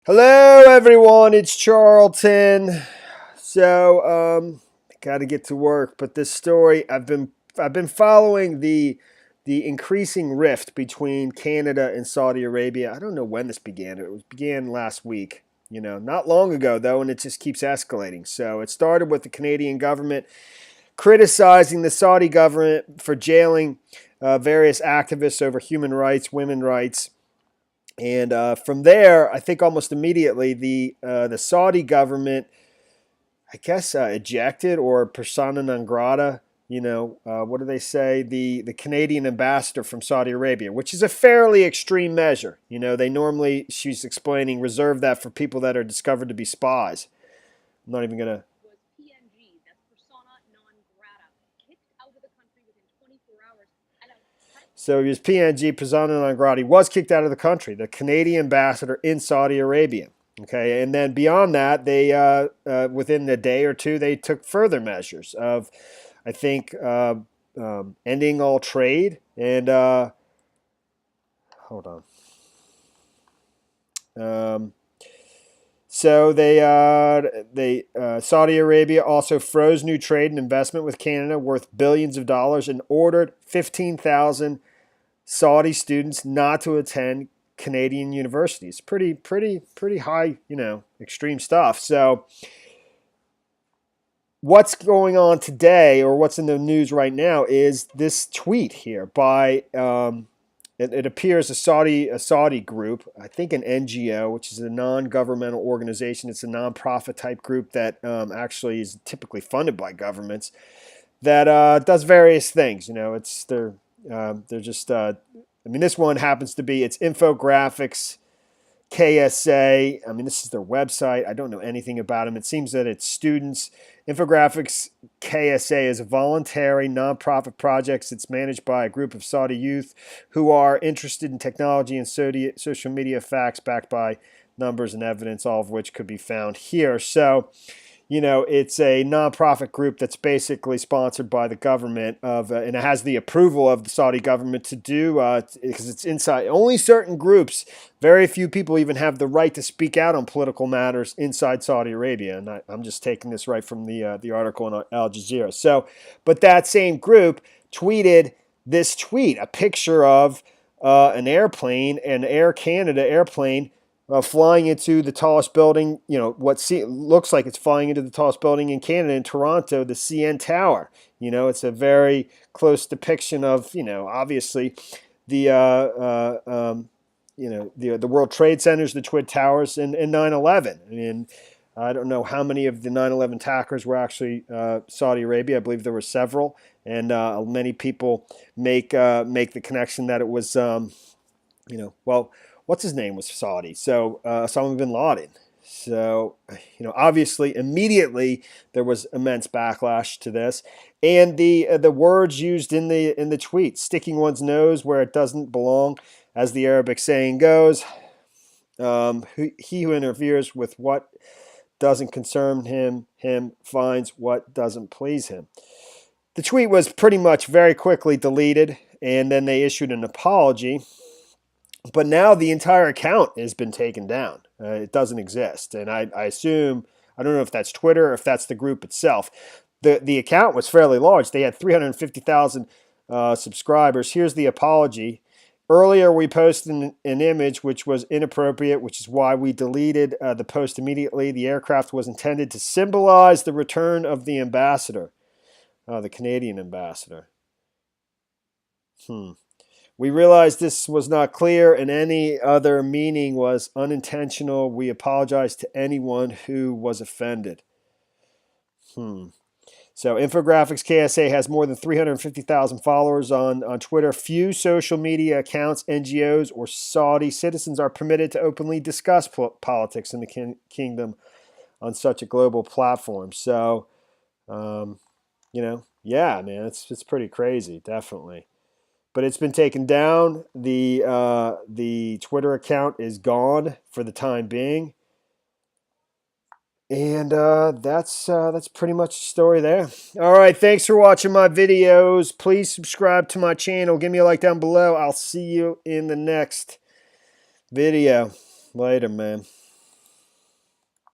Hello, everyone. It's Charlton. Got to get to work. But this story, I've been following the increasing rift between Canada and Saudi Arabia. I don't know when this began. Began last week. Not long ago though, and it just keeps escalating. So it started with the Canadian government criticizing the Saudi government for jailing various activists over human rights, women's rights. And from there, I think almost immediately the Saudi government, I guess, ejected or persona non grata. What do they say? The Canadian ambassador from Saudi Arabia, which is a fairly extreme measure. They normally, she's explaining, reserve that for people that are discovered to be spies. I'm not even gonna. So he was PNG, persona non grata. He was kicked out of the country, the Canadian ambassador in Saudi Arabia. Okay, and then beyond that, they within a day or two, they took further measures of, I think, ending all trade and hold on. So they Saudi Arabia also froze new trade and investment with Canada worth billions of dollars and ordered 15,000 Saudi students not to attend Canadian universities. Pretty high, extreme stuff. So what's going on today, or what's in the news right now, is this tweet here by it appears a Saudi group, I think an NGO, which is a non-governmental organization. It's a non-profit type group that actually is typically funded by governments that does various things. They're just. This one happens to be, it's infographics KSA. This is their website. I don't know anything about them. It seems that it's students. Infographics KSA is a voluntary nonprofit project. It's managed by a group of Saudi youth who are interested in technology and social media facts backed by numbers and evidence, all of which could be found here. So, it's a nonprofit group that's basically sponsored by the government and it has the approval of the Saudi government to do, because it's inside. Only certain groups, very few people even have the right to speak out on political matters inside Saudi Arabia. And I'm just taking this right from the article on Al Jazeera. So, but that same group tweeted this tweet, a picture of an airplane, an Air Canada airplane, flying into the tallest building, looks like it's flying into the tallest building in Canada, in Toronto, the CN Tower. It's a very close depiction of, obviously the World Trade Centers, the Twin Towers, and 9/11. I don't know how many of the 9/11 attackers were actually Saudi Arabia. I believe there were several, and many people make the connection that it was, what's his name was Saudi, so Osama bin Laden. So, obviously, immediately there was immense backlash to this, and the words used in the tweet, sticking one's nose where it doesn't belong, as the Arabic saying goes. He who interferes with what doesn't concern him finds what doesn't please him. The tweet was pretty much very quickly deleted, and then they issued an apology. But now the entire account has been taken down. It doesn't exist. And I assume, I don't know if that's Twitter or if that's the group itself. The account was fairly large. They had 350,000 subscribers. Here's the apology. Earlier, we posted an image which was inappropriate, which is why we deleted the post immediately. The aircraft was intended to symbolize the return of the ambassador, the Canadian ambassador. We realized this was not clear and any other meaning was unintentional. We apologize to anyone who was offended. So Infographics KSA has more than 350,000 followers on Twitter. Few social media accounts, NGOs, or Saudi citizens are permitted to openly discuss politics in the kingdom on such a global platform. So, yeah, man, it's pretty crazy, definitely. But it's been taken down. The Twitter account is gone for the time being. And that's pretty much the story there. All right, thanks for watching my videos. Please subscribe to my channel. Give me a like down below. I'll see you in the next video. Later, man.